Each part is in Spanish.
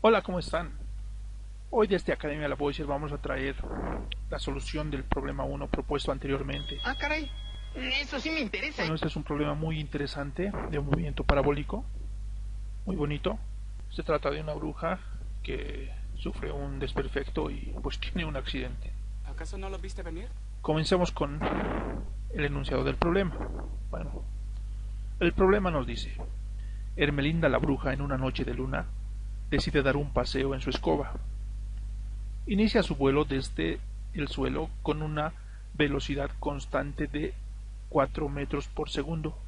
Hola, ¿cómo están? Hoy desde Academia La Voicer vamos a traer la solución del problema 1 propuesto anteriormente. Ah, caray, eso sí me interesa. Bueno, este es un problema muy interesante de un movimiento parabólico, muy bonito. Se trata de una bruja que sufre un desperfecto y pues tiene un accidente. ¿Acaso no lo viste venir? Comencemos con el enunciado del problema. Bueno, el problema nos dice: Ermelinda la bruja, en una noche de luna, decide dar un paseo en su escoba. Inicia su vuelo desde el suelo con una velocidad constante de 4 metros por segundo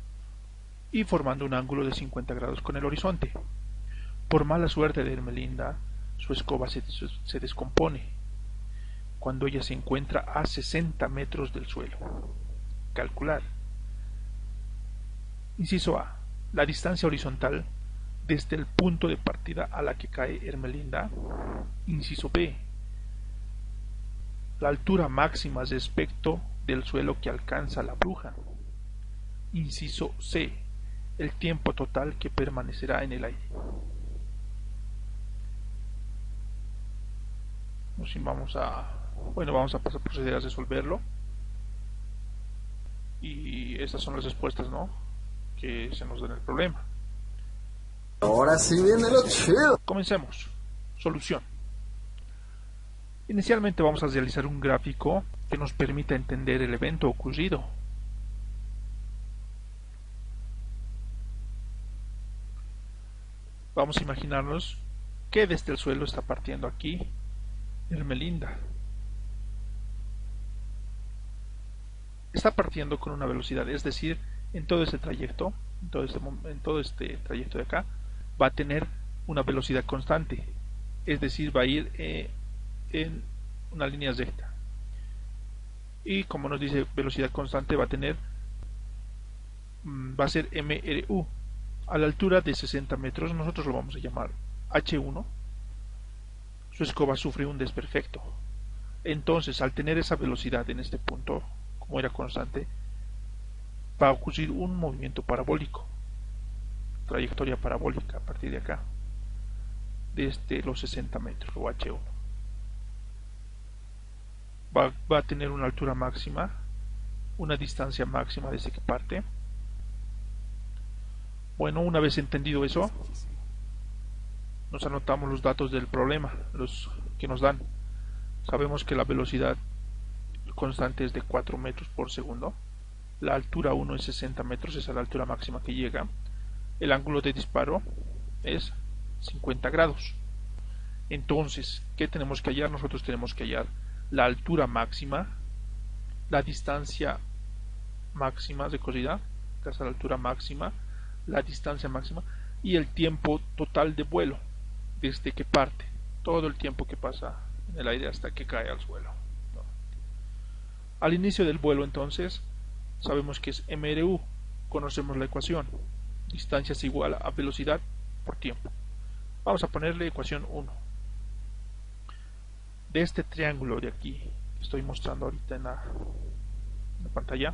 y formando un ángulo de 50 grados con el horizonte. Por mala suerte de Ermelinda, su escoba se descompone cuando ella se encuentra a 60 metros del suelo. Calcular. Inciso A. La distancia horizontal desde el punto de partida a la que cae Ermelinda. Inciso B. La altura máxima respecto del suelo que alcanza la bruja. Inciso C. El tiempo total que permanecerá en el aire. Vamos a proceder a resolverlo. Y estas son las respuestas, ¿no?, que se nos dan el problema. Ahora sí viene lo chido. Comencemos. Solución. Inicialmente vamos a realizar un gráfico que nos permita entender el evento ocurrido. Vamos a imaginarnos que desde el suelo está partiendo aquí Ermelinda. Está partiendo con una velocidad, es decir, en todo este trayecto, en todo este trayecto de acá, va a tener una velocidad constante, es decir, va a ir en una línea recta. Y como nos dice velocidad constante, va a ser MRU. A la altura de 60 metros, nosotros lo vamos a llamar H1. Su escoba sufre un desperfecto. Entonces, al tener esa velocidad en este punto, como era constante, va a ocurrir un movimiento parabólico, trayectoria parabólica a partir de acá, desde los 60 metros o H1. Va a tener una altura máxima, una distancia máxima desde que parte. Bueno, una vez entendido eso, nos anotamos los datos del problema, los que nos dan. Sabemos que la velocidad constante es de 4 metros por segundo. La altura 1 es 60 metros, esa es la altura máxima que llega. El ángulo de disparo es 50 grados. Entonces, ¿qué tenemos que hallar? Nosotros tenemos que hallar la altura máxima, la distancia máxima recorrida, esta es la altura máxima, la distancia máxima y el tiempo total de vuelo desde que parte, todo el tiempo que pasa en el aire hasta que cae al suelo. Al inicio del vuelo, entonces, sabemos que es MRU, conocemos la ecuación, distancia es igual a velocidad por tiempo. Vamos a ponerle ecuación 1. De este triángulo de aquí que estoy mostrando ahorita en la pantalla,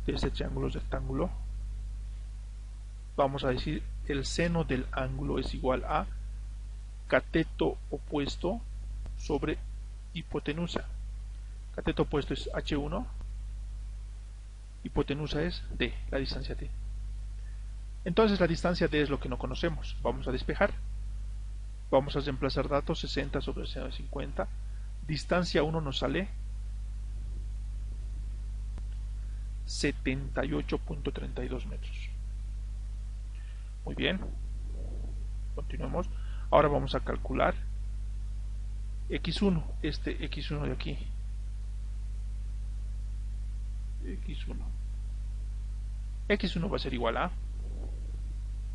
de este triángulo rectángulo, vamos a decir el seno del ángulo es igual a cateto opuesto sobre hipotenusa. Cateto opuesto es H1, hipotenusa es D, la distancia D. Entonces la distancia D es lo que no conocemos. Vamos a despejar. Vamos a reemplazar datos, 60 sobre el seno de 50. Distancia 1 nos sale 78.32 metros. Muy bien. Continuemos. Ahora vamos a calcular X1, este X1 de aquí. X1 va a ser igual a,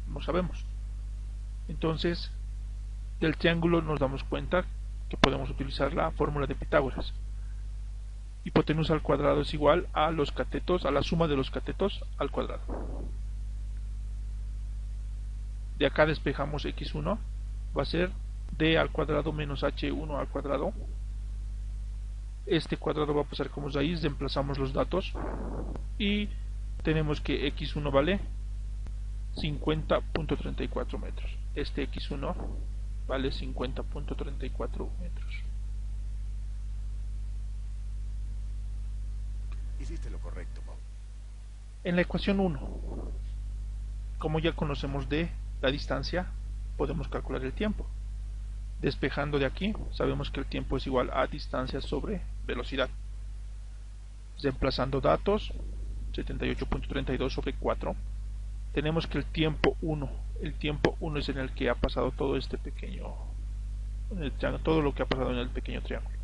no sabemos. Entonces, del triángulo nos damos cuenta que podemos utilizar la fórmula de Pitágoras. Hipotenusa al cuadrado es igual a los catetos, a la suma de los catetos al cuadrado. De acá despejamos X1, va a ser D al cuadrado menos H1 al cuadrado. Este cuadrado va a pasar como raíz, reemplazamos los datos y tenemos que X1 vale 50.34 metros. Este x1 vale 50.34 metros. Hiciste lo correcto, Bob. En la ecuación 1, como ya conocemos de la distancia, podemos calcular el tiempo. Despejando de aquí, sabemos que el tiempo es igual a distancia sobre velocidad. Reemplazando datos, 78.32 sobre 4, tenemos que el tiempo 1 es en el que ha pasado todo este pequeño, todo lo que ha pasado en el pequeño triángulo.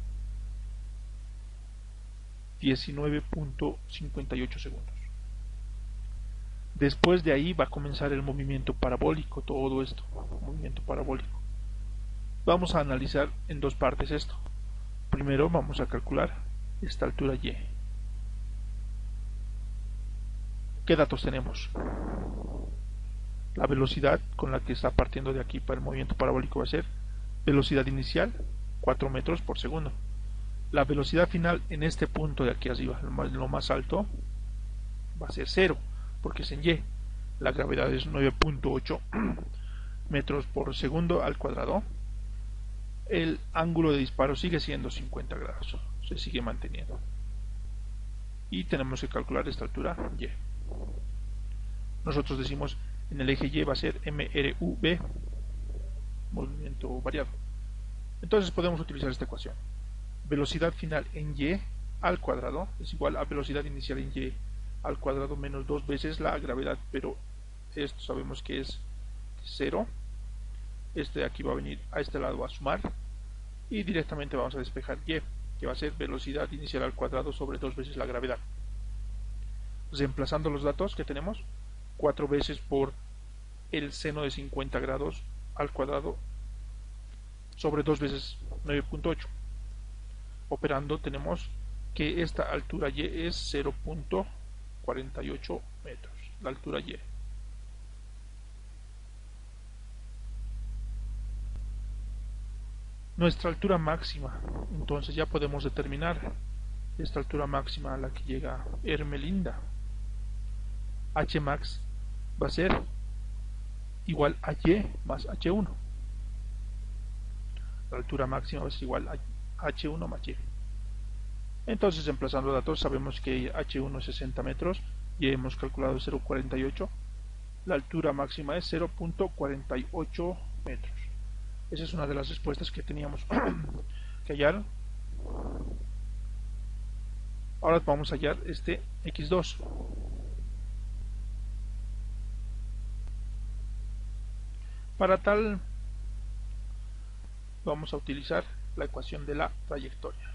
19.58 segundos. Después de ahí va a comenzar el movimiento parabólico, todo esto, movimiento parabólico. Vamos a analizar en dos partes esto. Primero vamos a calcular esta altura y. ¿Qué datos tenemos? La velocidad con la que está partiendo de aquí para el movimiento parabólico va a ser velocidad inicial 4 metros por segundo. La velocidad final en este punto de aquí arriba, lo más alto, va a ser 0, porque es en y. La gravedad es 9.8 metros por segundo al cuadrado. El ángulo de disparo sigue siendo 50 grados, se sigue manteniendo. Y tenemos que calcular esta altura y. Nosotros decimos en el eje y va a ser MRV, movimiento variado. Entonces podemos utilizar esta ecuación. Velocidad final en y al cuadrado es igual a velocidad inicial en y al cuadrado menos 2 veces la gravedad, pero esto sabemos que es 0. Este de aquí va a venir a este lado a sumar y directamente vamos a despejar y, que va a ser velocidad inicial al cuadrado sobre 2 veces la gravedad. Reemplazando los datos que tenemos, 4 veces por el seno de 50 grados al cuadrado sobre 2 veces 9.8. Operando tenemos que esta altura y es 0.48 metros, la altura y. Nuestra altura máxima, entonces ya podemos determinar esta altura máxima a la que llega Ermelinda. Hmax va a ser igual a y más h1. La altura máxima va a ser igual a h1 más y. Entonces, reemplazando datos, sabemos que h1 es 60 metros y hemos calculado 0.48. La altura máxima es 0.48 metros. Esa es una de las respuestas que teníamos que hallar. Ahora vamos a hallar este x2. Para tal, vamos a utilizar la ecuación de la trayectoria.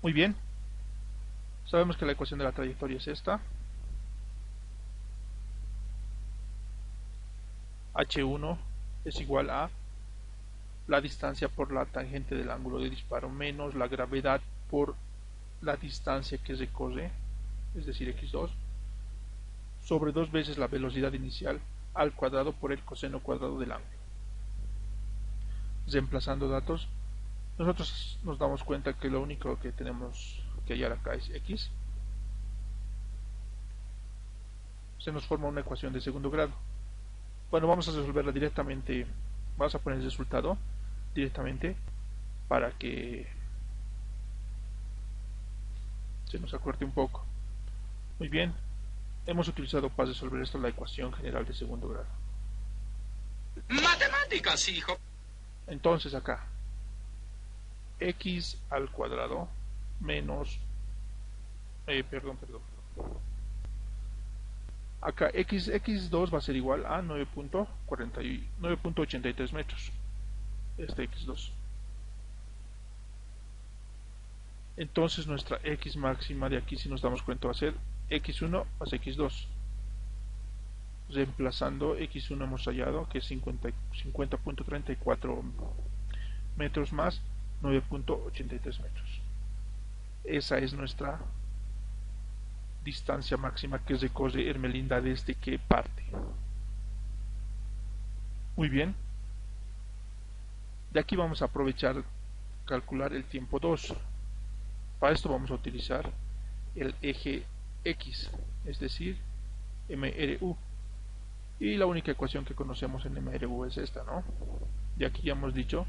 Muy bien. Sabemos que la ecuación de la trayectoria es esta. H1 es igual a la distancia por la tangente del ángulo de disparo menos la gravedad por la distancia que recorre, es decir, x2, sobre 2 veces la velocidad inicial al cuadrado por el coseno cuadrado del ángulo. Reemplazando datos, nosotros nos damos cuenta que lo único que tenemos que hallar acá es x. Se nos forma una ecuación de segundo grado. Bueno, vamos a resolverla directamente. Vamos a poner el resultado directamente para que se nos acorte un poco. Muy bien, hemos utilizado para resolver esto la ecuación general de segundo grado. Matemáticas, hijo. Entonces acá x al cuadrado menos acá x2 va a ser igual a 9.83 metros, este x2. Entonces nuestra x máxima de aquí, si nos damos cuenta, va a ser x1 más x2. Reemplazando x1 hemos hallado que es 50.34 metros más 9.83 metros. Esa es nuestra distancia máxima que recorre Ermelinda desde que parte. Muy bien. De aquí vamos a aprovechar calcular el tiempo 2. Para esto vamos a utilizar el eje X, es decir, MRU. Y la única ecuación que conocemos en MRU es esta, ¿no? Y aquí ya hemos dicho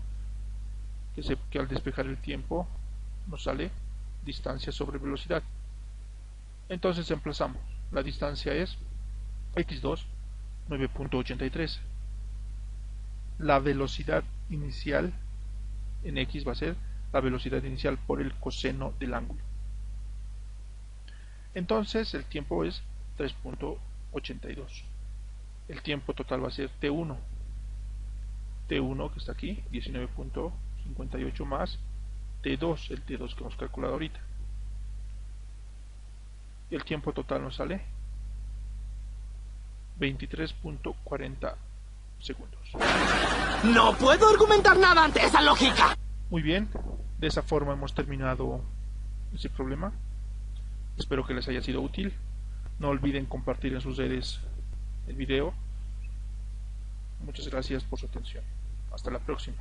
que al despejar el tiempo nos sale distancia sobre velocidad. Entonces emplazamos. La distancia es x2, 9.83. La velocidad inicial en x va a ser la velocidad inicial por el coseno del ángulo. Entonces el tiempo es 3.82. El tiempo total va a ser T1. T1 que está aquí, 19.58 más T2, el T2 que hemos calculado ahorita. Y el tiempo total nos sale 23.40 segundos. No puedo argumentar nada ante esa lógica. Muy bien, de esa forma hemos terminado ese problema. Espero que les haya sido útil. No olviden compartir en sus redes el video. Muchas gracias por su atención. Hasta la próxima.